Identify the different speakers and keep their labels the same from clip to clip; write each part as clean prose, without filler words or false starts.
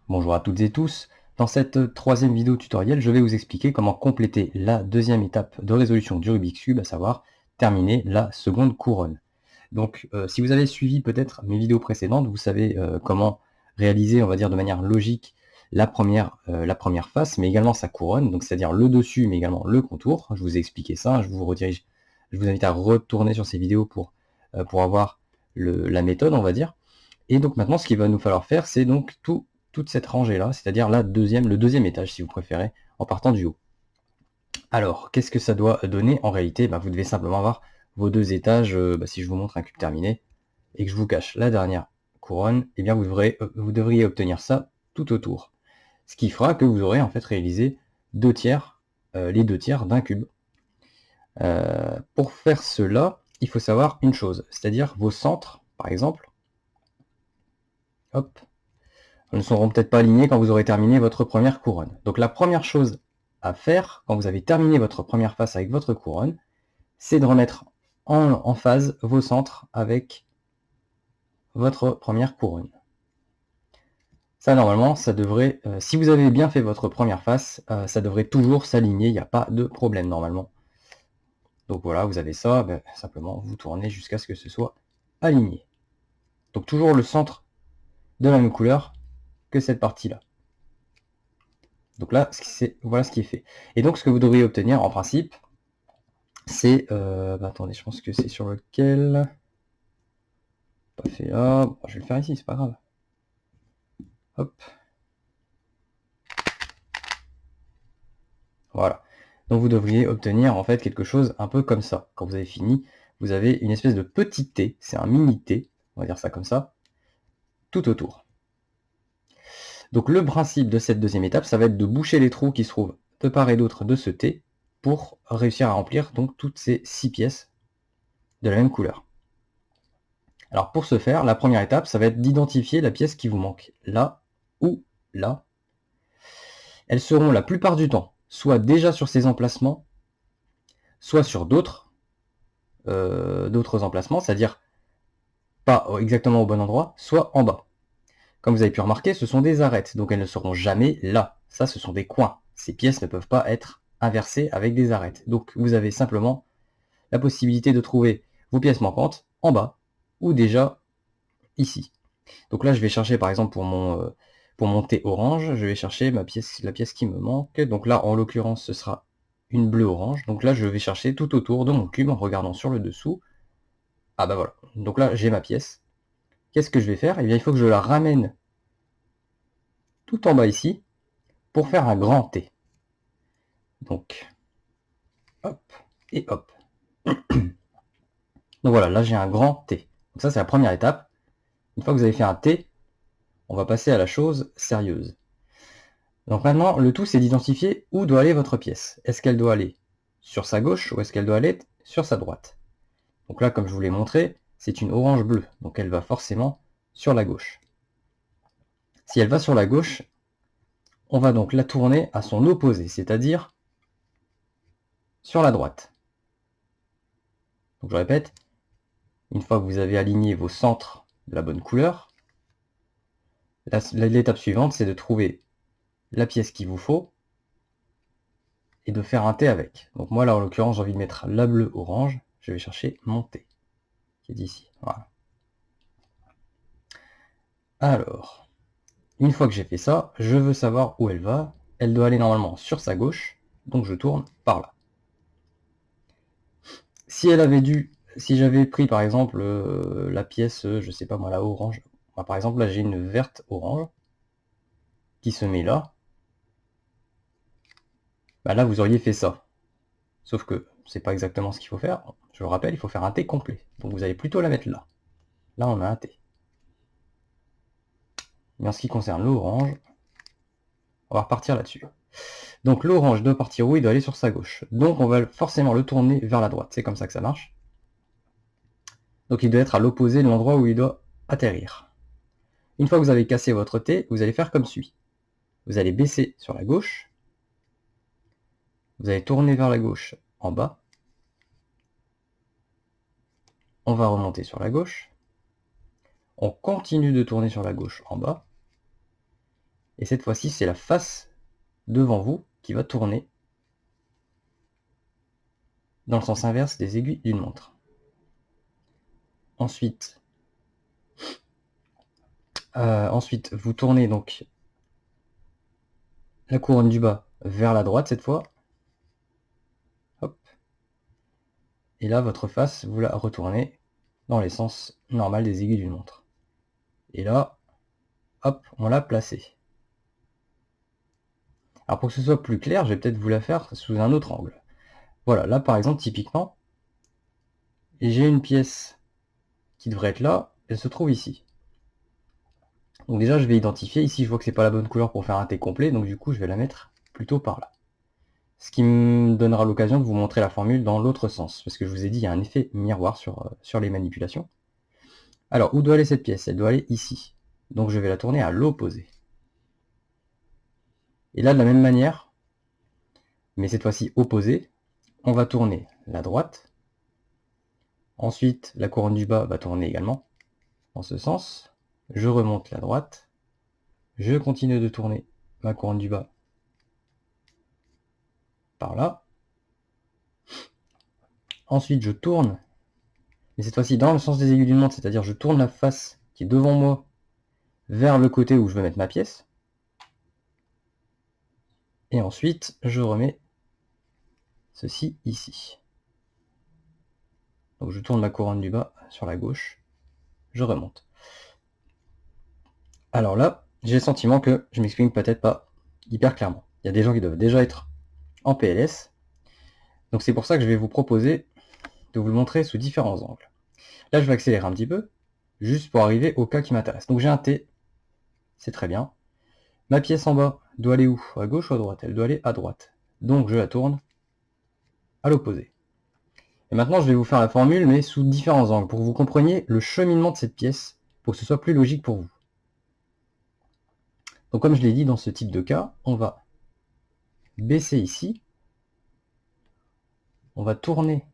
Speaker 1: Bonjour à toutes et tous. Dans cette troisième vidéo tutoriel, je vais vous expliquer comment compléter la deuxième étape de résolution du Rubik's Cube, à savoir terminer la seconde couronne. Donc, si vous avez suivi peut-être mes vidéos précédentes, vous savez comment réaliser, on va dire de manière logique, la première face, mais également sa couronne, donc c'est-à-dire le dessus, mais également le contour. Je vous ai expliqué ça, je vous invite à retourner sur ces vidéos pour avoir la méthode, on va dire. Et donc maintenant, ce qu'il va nous falloir faire, c'est donc toute cette rangée-là, c'est-à-dire le deuxième étage, si vous préférez, en partant du haut. Alors, qu'est-ce que ça doit donner en réalité? Vous devez simplement avoir vos deux étages. Si je vous montre un cube terminé et que je vous cache la dernière couronne, eh bien vous devriez obtenir ça tout autour. Ce qui fera que vous aurez en fait réalisé les deux tiers d'un cube. Pour faire cela, il faut savoir une chose, c'est-à-dire vos centres, par exemple, hop, ne seront peut-être pas alignés quand vous aurez terminé votre première couronne. Donc la première chose à faire quand vous avez terminé votre première face avec votre couronne, c'est de remettre en phase vos centres avec votre première couronne. Ça normalement, ça devrait, si vous avez bien fait votre première face, ça devrait toujours s'aligner, il n'y a pas de problème normalement. Donc voilà, vous avez ça, simplement vous tournez jusqu'à ce que ce soit aligné. Donc toujours le centre de la même couleur que cette partie-là. Donc là, voilà ce qui est fait. Et donc ce que vous devriez obtenir en principe, c'est... attendez, je pense que c'est sur lequel... Pas fait là... Bon, je vais le faire ici, c'est pas grave. Hop. Voilà. Donc vous devriez obtenir en fait quelque chose un peu comme ça. Quand vous avez fini, vous avez une espèce de petit T, c'est un mini T, on va dire ça comme ça, tout autour. Donc le principe de cette deuxième étape, ça va être de boucher les trous qui se trouvent de part et d'autre de ce T pour réussir à remplir donc toutes ces 6 pièces de la même couleur. Alors pour ce faire, la première étape, ça va être d'identifier la pièce qui vous manque, là ou là. Elles seront la plupart du temps soit déjà sur ces emplacements, soit sur d'autres emplacements, c'est-à-dire pas exactement au bon endroit, soit en bas. Comme vous avez pu remarquer, ce sont des arêtes, donc elles ne seront jamais là. Ça, ce sont des coins. Ces pièces ne peuvent pas être inversées avec des arêtes. Donc vous avez simplement la possibilité de trouver vos pièces manquantes en bas ou déjà ici. Donc là, je vais chercher par exemple pour mon thé orange, je vais chercher la pièce qui me manque. Donc là, en l'occurrence, ce sera une bleu-orange. Donc là, je vais chercher tout autour de mon cube en regardant sur le dessous. Ah bah voilà. Donc là, j'ai ma pièce. Qu'est-ce que je vais faire? Eh bien, il faut que je la ramène tout en bas ici pour faire un grand T. Donc, hop et hop. Donc voilà, là j'ai un grand T. Donc ça, c'est la première étape. Une fois que vous avez fait un T, on va passer à la chose sérieuse. Donc maintenant, le tout, c'est d'identifier où doit aller votre pièce. Est-ce qu'elle doit aller sur sa gauche ou est-ce qu'elle doit aller sur sa droite? Donc là, comme je vous l'ai montré, c'est une orange bleue. Donc elle va forcément sur la gauche. Si elle va sur la gauche, on va donc la tourner à son opposé, c'est-à-dire sur la droite. Donc je répète, une fois que vous avez aligné vos centres de la bonne couleur, l'étape suivante, c'est de trouver la pièce qu'il vous faut et de faire un T avec. Donc moi là en l'occurrence j'ai envie de mettre la bleue orange, je vais chercher mon T qui est ici. Voilà. Alors, une fois que j'ai fait ça, je veux savoir où elle va. Elle doit aller normalement sur sa gauche, donc je tourne par là. Si j'avais pris par exemple la pièce, je sais pas moi, la orange, par exemple là j'ai une verte orange qui se met là, là vous auriez fait ça. Sauf que c'est pas exactement ce qu'il faut faire. Je vous rappelle, il faut faire un T complet. Donc vous allez plutôt la mettre là. Là on a un T. Mais en ce qui concerne l'orange, on va repartir là-dessus. Donc l'orange doit partir où? Il doit aller sur sa gauche. Donc on va forcément le tourner vers la droite. C'est comme ça que ça marche. Donc il doit être à l'opposé de l'endroit où il doit atterrir. Une fois que vous avez cassé votre T, vous allez faire comme suit. Vous allez baisser sur la gauche. Vous allez tourner vers la gauche en bas. On va remonter sur la gauche. On continue de tourner sur la gauche en bas. Et cette fois-ci, c'est la face devant vous qui va tourner dans le sens inverse des aiguilles d'une montre. Ensuite, vous tournez donc la couronne du bas vers la droite cette fois. Hop. Et là, votre face, vous la retournez dans les sens normal des aiguilles d'une montre. Et là, hop, on l'a placée. Alors pour que ce soit plus clair, je vais peut-être vous la faire sous un autre angle. Voilà, là par exemple, typiquement, j'ai une pièce qui devrait être là, elle se trouve ici. Donc déjà, je vais identifier. Ici, je vois que c'est pas la bonne couleur pour faire un T complet, donc du coup, je vais la mettre plutôt par là. Ce qui me donnera l'occasion de vous montrer la formule dans l'autre sens, parce que je vous ai dit, il y a un effet miroir sur les manipulations. Alors, où doit aller cette pièce? Elle doit aller ici. Donc je vais la tourner à l'opposé. Et là, de la même manière, mais cette fois-ci opposée, on va tourner la droite. Ensuite, la couronne du bas va tourner également dans ce sens. Je remonte la droite. Je continue de tourner ma couronne du bas par là. Ensuite, je tourne, mais cette fois-ci dans le sens des aiguilles d'une montre, c'est-à-dire je tourne la face qui est devant moi vers le côté où je veux mettre ma pièce. Et ensuite, je remets ceci ici. Donc je tourne ma couronne du bas sur la gauche, je remonte. Alors là, j'ai le sentiment que je m'exprime peut-être pas hyper clairement. Il y a des gens qui doivent déjà être en PLS. Donc c'est pour ça que je vais vous proposer de vous le montrer sous différents angles. Là, je vais accélérer un petit peu, juste pour arriver au cas qui m'intéresse. Donc j'ai un T, c'est très bien. Ma pièce en bas doit aller où? À gauche ou à droite? Elle doit aller à droite. Donc je la tourne à l'opposé. Et maintenant, je vais vous faire la formule, mais sous différents angles, pour que vous compreniez le cheminement de cette pièce, pour que ce soit plus logique pour vous. Donc comme je l'ai dit, dans ce type de cas, on va baisser ici, on va tourner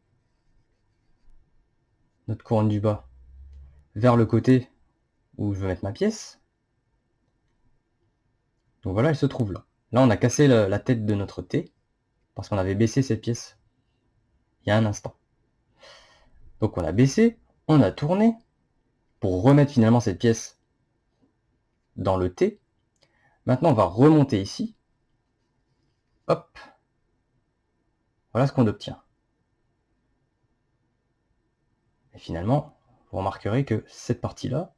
Speaker 1: notre couronne du bas vers le côté où je veux mettre ma pièce. Donc voilà, elle se trouve là. Là, on a cassé la tête de notre T, parce qu'on avait baissé cette pièce il y a un instant. Donc on a baissé, on a tourné, pour remettre finalement cette pièce dans le T. Maintenant, on va remonter ici. Hop. Voilà ce qu'on obtient. Et finalement, vous remarquerez que cette partie-là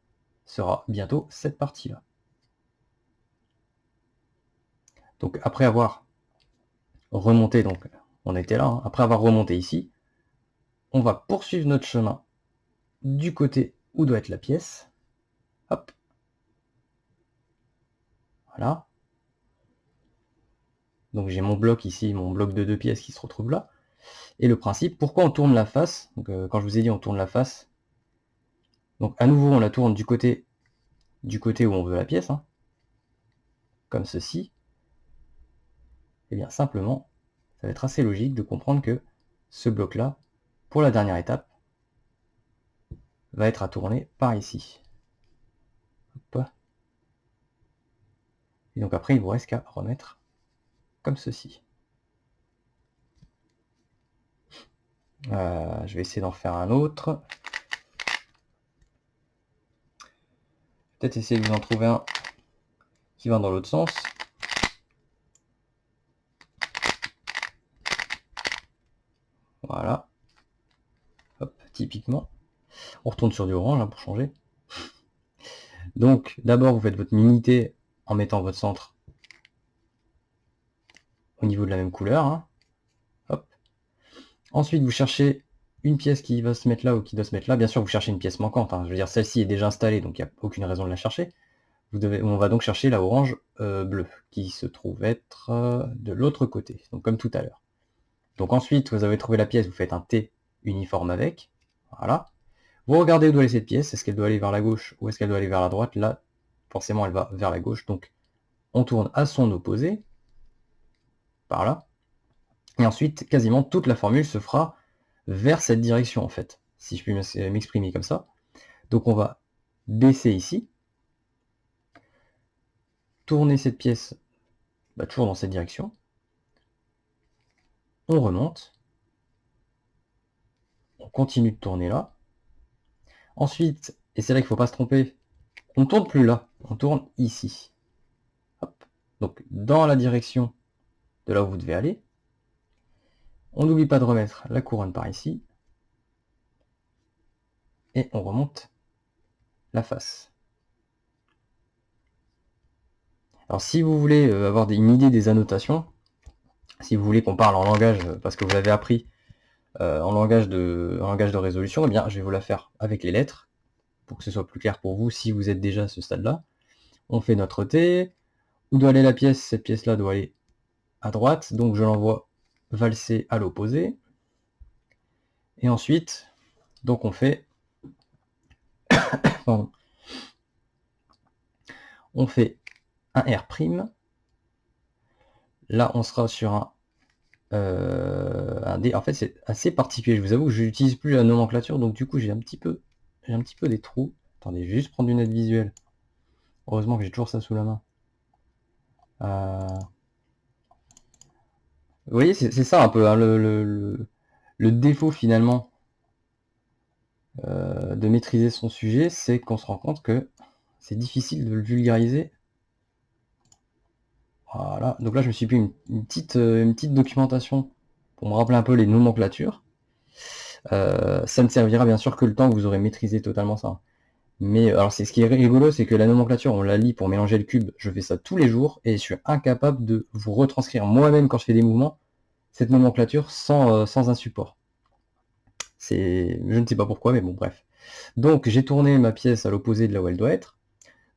Speaker 1: sera bientôt cette partie-là. Donc après avoir remonté, donc on était là, hein, après avoir remonté ici, on va poursuivre notre chemin du côté où doit être la pièce. Hop. Voilà. Donc j'ai mon bloc ici, mon bloc de 2 pièces qui se retrouve là. Et le principe, pourquoi on tourne la face? Donc, quand je vous ai dit on tourne la face, donc à nouveau on la tourne du côté où on veut la pièce, hein, comme ceci. Et bien simplement, ça va être assez logique de comprendre que ce bloc-là, pour la dernière étape, va être à tourner par ici. Hop. Et donc après, il vous reste qu'à remettre comme ceci. Je vais essayer d'en faire un autre. Peut-être essayer de vous en trouver un qui va dans l'autre sens. Voilà. Hop, typiquement. On retourne sur du orange hein, pour changer. Donc, d'abord, vous faites votre minité en mettant votre centre au niveau de la même couleur. Hein. Hop. Ensuite, vous cherchez une pièce qui va se mettre là ou qui doit se mettre là. Bien sûr, vous cherchez une pièce manquante. Hein. Je veux dire, celle-ci est déjà installée, donc il n'y a aucune raison de la chercher. On va donc chercher la orange bleue, qui se trouve être de l'autre côté, donc comme tout à l'heure. Donc ensuite, vous avez trouvé la pièce, vous faites un T uniforme avec. Voilà. Vous regardez où doit aller cette pièce, est-ce qu'elle doit aller vers la gauche ou est-ce qu'elle doit aller vers la droite? Là, forcément, elle va vers la gauche, donc on tourne à son opposé, par là. Et ensuite, quasiment toute la formule se fera vers cette direction, en fait, si je puis m'exprimer comme ça. Donc on va baisser ici. tourner cette pièce toujours dans cette direction. On remonte. On continue de tourner là. Ensuite, et c'est là qu'il ne faut pas se tromper, on ne tourne plus là, on tourne ici. Hop. Donc dans la direction de là où vous devez aller. On n'oublie pas de remettre la couronne par ici. Et on remonte la face. Alors si vous voulez avoir une idée des annotations, si vous voulez qu'on parle en langage, parce que vous l'avez appris en langage de résolution, eh bien je vais vous la faire avec les lettres, pour que ce soit plus clair pour vous si vous êtes déjà à ce stade-là. On fait notre T. Où doit aller la pièce? Cette pièce-là doit aller à droite, donc je l'envoie valser à l'opposé. Et ensuite, donc on fait pardon, on fait un R'. Là, on sera sur un D. En fait, c'est assez particulier. Je vous avoue que je n'utilise plus la nomenclature, donc du coup, j'ai un petit peu des trous. Attendez, je vais juste prendre une aide visuelle. Heureusement que j'ai toujours ça sous la main. Vous voyez, c'est ça un peu, hein, le défaut finalement de maîtriser son sujet, c'est qu'on se rend compte que c'est difficile de le vulgariser. Voilà, donc là je me suis pris une petite documentation pour me rappeler un peu les nomenclatures. Ça ne servira bien sûr que le temps que vous aurez maîtrisé totalement ça. Mais alors ce qui est rigolo, c'est que la nomenclature, on la lit pour mélanger le cube, je fais ça tous les jours, et je suis incapable de vous retranscrire moi-même quand je fais des mouvements, cette nomenclature sans un support. Je ne sais pas pourquoi, mais bon, bref. Donc j'ai tourné ma pièce à l'opposé de là où elle doit être.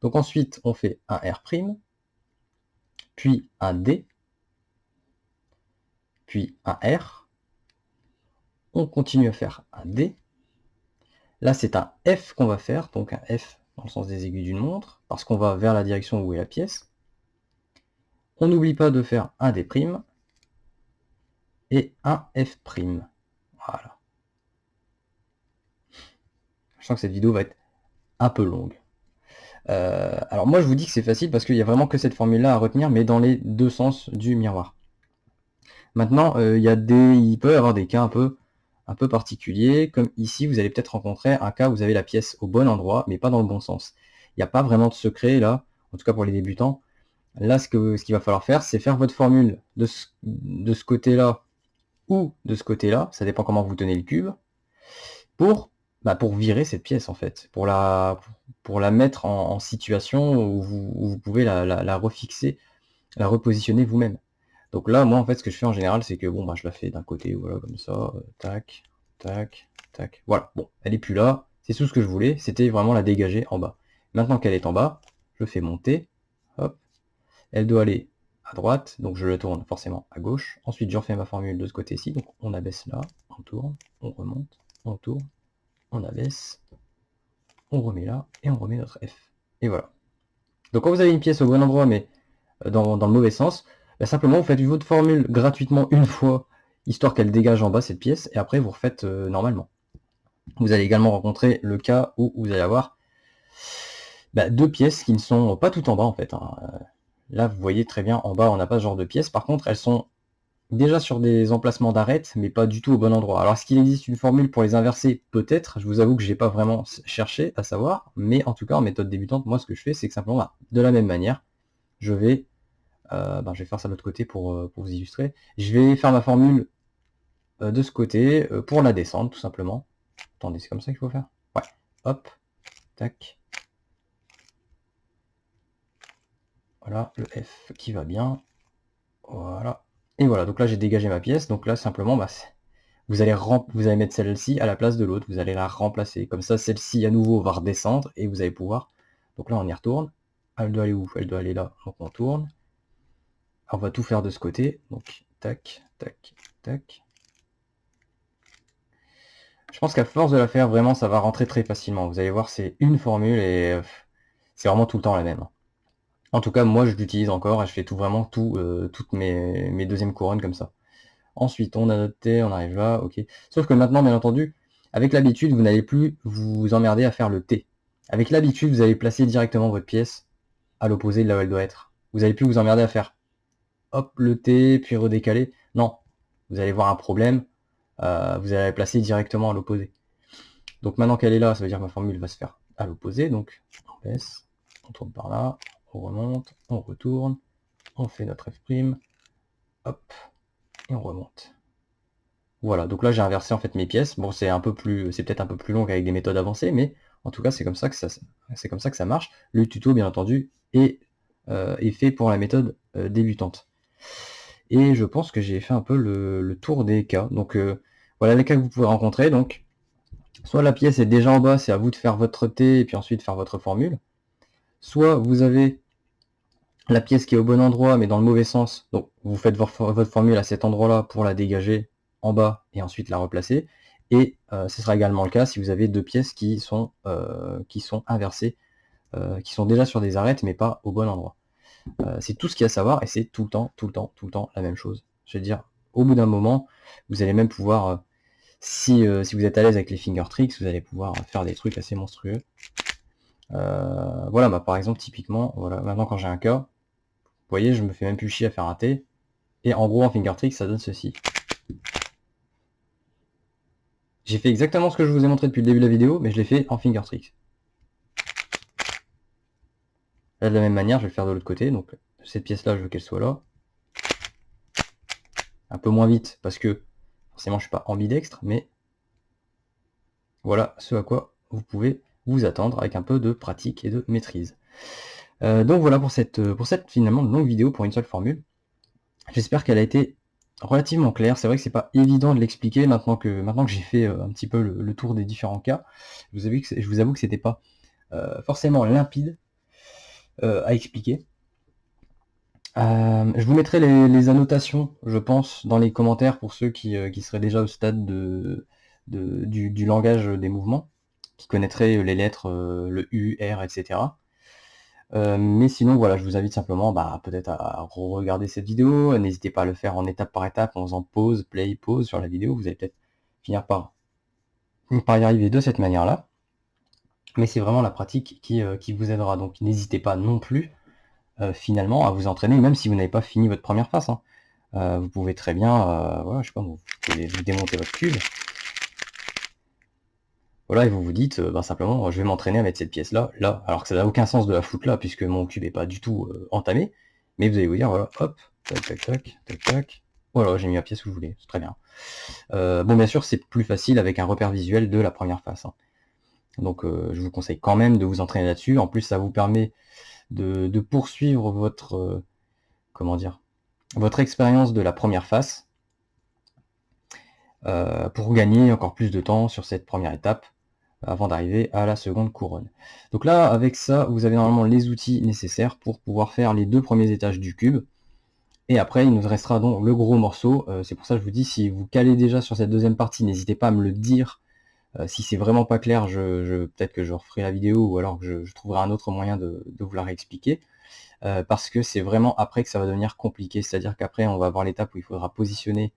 Speaker 1: Donc ensuite, on fait un R', puis un D, puis un R. On continue à faire un D. Là, c'est un F qu'on va faire, donc un F dans le sens des aiguilles d'une montre, parce qu'on va vers la direction où est la pièce. On n'oublie pas de faire un D' et un F'. Voilà. Je sens que cette vidéo va être un peu longue. Alors moi, je vous dis que c'est facile parce qu'il n'y a vraiment que cette formule-là à retenir, mais dans les deux sens du miroir. Maintenant, il peut y avoir des cas un peu particuliers, comme ici, vous allez peut-être rencontrer un cas où vous avez la pièce au bon endroit, mais pas dans le bon sens. Il n'y a pas vraiment de secret là, en tout cas pour les débutants. Là, ce qu'il va falloir faire, c'est faire votre formule de ce côté-là ou de ce côté-là, ça dépend comment vous tenez le cube, pour virer cette pièce en fait, pour la mettre en situation où vous pouvez la refixer, la repositionner vous-même. Donc là, moi en fait, ce que je fais en général, c'est que bon, je la fais d'un côté, voilà, comme ça, tac, tac, tac. Voilà, bon, elle est plus là, c'est tout ce que je voulais, c'était vraiment la dégager en bas. Maintenant qu'elle est en bas, je fais monter, hop, elle doit aller à droite, donc je le tourne forcément à gauche. Ensuite, je refais ma formule de ce côté-ci, donc on abaisse là, on tourne, on remonte, on tourne, on abaisse, on remet là, et on remet notre F. Et voilà. Donc quand vous avez une pièce au bon endroit, mais dans le mauvais sens, simplement vous faites votre formule gratuitement une fois, histoire qu'elle dégage en bas cette pièce, et après vous refaites normalement. Vous allez également rencontrer le cas où vous allez avoir deux pièces qui ne sont pas tout en bas en fait. Hein. Là vous voyez très bien, en bas on n'a pas ce genre de pièces, par contre elles sont déjà sur des emplacements d'arête, mais pas du tout au bon endroit. Alors est-ce qu'il existe une formule pour les inverser? Peut-être, je vous avoue que j'ai pas vraiment cherché à savoir, mais en tout cas en méthode débutante, moi ce que je fais, c'est que simplement, de la même manière, je vais faire ça de l'autre côté pour vous illustrer. Je vais faire ma formule de ce côté pour la descendre, tout simplement. Attendez, c'est comme ça qu'il faut faire? Ouais. Hop. Tac. Voilà, le F qui va bien. Voilà. Et voilà, donc là j'ai dégagé ma pièce. Donc là, simplement, vous allez mettre celle-ci à la place de l'autre. Vous allez la remplacer. Comme ça, celle-ci, à nouveau, va redescendre et vous allez pouvoir... Donc là, on y retourne. Elle doit aller où? Elle doit aller là. Donc on tourne. On va tout faire de ce côté. Donc, tac, tac, tac. Je pense qu'à force de la faire, vraiment, ça va rentrer très facilement. Vous allez voir, c'est une formule et c'est vraiment tout le temps la même. En tout cas, moi, je l'utilise encore et je fais toutes mes deuxièmes couronnes comme ça. Ensuite, on a notre T, on arrive là, ok. Sauf que maintenant, bien entendu, avec l'habitude, vous n'allez plus vous emmerder à faire le T. Avec l'habitude, vous allez placer directement votre pièce à l'opposé de là où elle doit être. vous allez plus vous emmerder à faire hop le T, puis redécaler. Non, vous allez voir un problème, vous allez la placer directement à l'opposé. Donc maintenant qu'elle est là, ça veut dire que ma formule va se faire à l'opposé, donc on baisse, on tourne par là, on remonte, on retourne, on fait notre F', hop, et on remonte. Voilà, donc là j'ai inversé en fait mes pièces. Bon, c'est peut-être un peu plus long avec des méthodes avancées, mais en tout cas c'est comme ça que ça marche. Le tuto, bien entendu, est fait pour la méthode débutante. Et je pense que j'ai fait un peu le tour des cas. Donc voilà les cas que vous pouvez rencontrer. Donc soit la pièce est déjà en bas, c'est à vous de faire votre T et puis ensuite faire votre formule. Soit vous avez la pièce qui est au bon endroit mais dans le mauvais sens, donc vous faites votre formule à cet endroit-là pour la dégager en bas et ensuite la replacer. Et ce sera également le cas si vous avez deux pièces qui sont inversées, qui sont déjà sur des arêtes mais pas au bon endroit. C'est tout ce qu'il y a à savoir et c'est tout le temps la même chose. Je veux dire, au bout d'un moment, vous allez même pouvoir, si vous êtes à l'aise avec les finger tricks, vous allez pouvoir faire des trucs assez monstrueux. Voilà, bah, par exemple, typiquement, voilà, maintenant quand j'ai un cas, vous voyez, je me fais même plus chier à faire un T. Et en gros, en finger tricks, ça donne ceci. J'ai fait exactement ce que je vous ai montré depuis le début de la vidéo, mais je l'ai fait en finger tricks. Là, de la même manière, je vais le faire de l'autre côté. Donc, cette pièce-là, je veux qu'elle soit là. Un peu moins vite, parce que forcément, je suis pas ambidextre, mais voilà ce à quoi vous pouvez vous attendre avec un peu de pratique et de maîtrise. Donc voilà pour cette finalement longue vidéo pour une seule formule. J'espère qu'elle a été relativement claire. C'est vrai que c'est pas évident de l'expliquer maintenant que j'ai fait un petit peu le tour des différents cas. Je vous avoue que c'était pas forcément limpide à expliquer. Je vous mettrai les annotations, je pense, dans les commentaires pour ceux qui seraient déjà au stade du langage des mouvements, qui connaîtraient les lettres, le U, R, etc. Mais sinon, voilà, je vous invite simplement peut-être à regarder cette vidéo. N'hésitez pas à le faire en étape par étape, en faisant pause, play, pause sur la vidéo. Vous allez peut-être finir par y arriver de cette manière-là. Mais c'est vraiment la pratique qui vous aidera. Donc n'hésitez pas non plus, finalement, à vous entraîner, même si vous n'avez pas fini votre première phase. Vous pouvez très bien, voilà, je sais pas, vous pouvez vous démonter votre cube. Voilà, et vous vous dites, simplement, je vais m'entraîner à mettre cette pièce-là, là, alors que ça n'a aucun sens de la foutre là, puisque mon cube n'est pas du tout entamé, mais vous allez vous dire, voilà, hop, tac, tac, tac, tac, tac, voilà, j'ai mis la pièce où je voulais, c'est très bien. Bon, bien sûr, c'est plus facile avec un repère visuel de la première phase. Donc, je vous conseille quand même de vous entraîner là-dessus. En plus, ça vous permet de poursuivre votre, comment dire, votre expérience de la première phase, pour gagner encore plus de temps sur cette première étape, avant d'arriver à la seconde couronne. Donc là, avec ça, vous avez normalement les outils nécessaires pour pouvoir faire les deux premiers étages du cube. Et après, il nous restera donc le gros morceau. C'est pour ça que je vous dis, si vous calez déjà sur cette deuxième partie, n'hésitez pas à me le dire. Si c'est vraiment pas clair, peut-être que je referai la vidéo ou alors que je trouverai un autre moyen de vous la réexpliquer. Parce que c'est vraiment après que ça va devenir compliqué. C'est-à-dire qu'après, on va avoir l'étape où il faudra positionner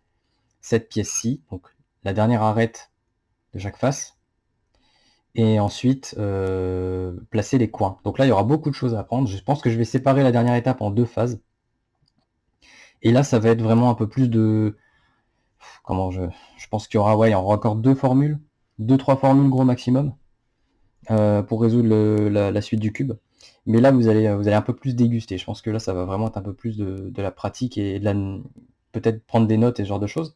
Speaker 1: cette pièce-ci, donc la dernière arête de chaque face, et ensuite placer les coins. Donc là, il y aura beaucoup de choses à apprendre. Je pense que je vais séparer la dernière étape en deux phases. Et là, ça va être vraiment un peu plus de... Je pense qu'il y aura, il y aura encore deux, trois formules gros maximum, pour résoudre la suite du cube. Mais là, vous allez un peu plus déguster. Je pense que là, ça va vraiment être un peu plus de la pratique et peut-être prendre des notes et ce genre de choses.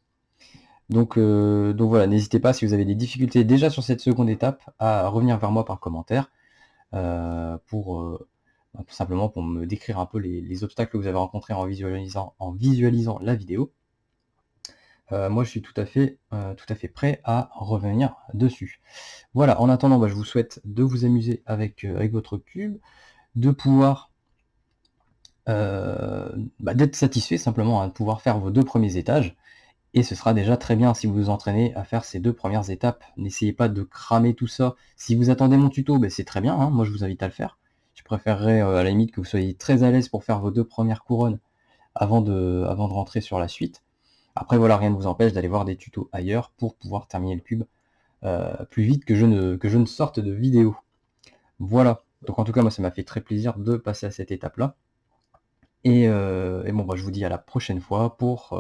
Speaker 1: Donc voilà, n'hésitez pas, si vous avez des difficultés déjà sur cette seconde étape, à revenir vers moi par commentaire, pour simplement pour me décrire un peu les obstacles que vous avez rencontrés en visualisant la vidéo. Moi je suis tout à fait prêt à revenir dessus. Voilà, en attendant, je vous souhaite de vous amuser avec votre cube, de pouvoir d'être satisfait simplement, de pouvoir faire vos deux premiers étages. Et ce sera déjà très bien si vous vous entraînez à faire ces deux premières étapes. N'essayez pas de cramer tout ça. Si vous attendez mon tuto, c'est très bien, moi je vous invite à le faire. Je préférerais à la limite que vous soyez très à l'aise pour faire vos deux premières couronnes avant de rentrer sur la suite. Après voilà, rien ne vous empêche d'aller voir des tutos ailleurs pour pouvoir terminer le cube plus vite que je ne sorte de vidéo. Voilà, donc en tout cas moi ça m'a fait très plaisir de passer à cette étape là. Et bon, bah, je vous dis à la prochaine fois pour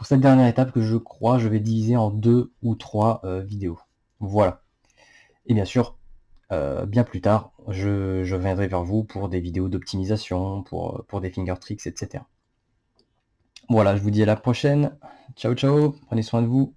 Speaker 1: cette dernière étape que je crois je vais diviser en 2 ou 3 vidéos. Voilà. Et bien sûr, bien plus tard, je reviendrai vers vous pour des vidéos d'optimisation, pour des finger tricks, etc. Voilà, je vous dis à la prochaine. Ciao ciao, prenez soin de vous.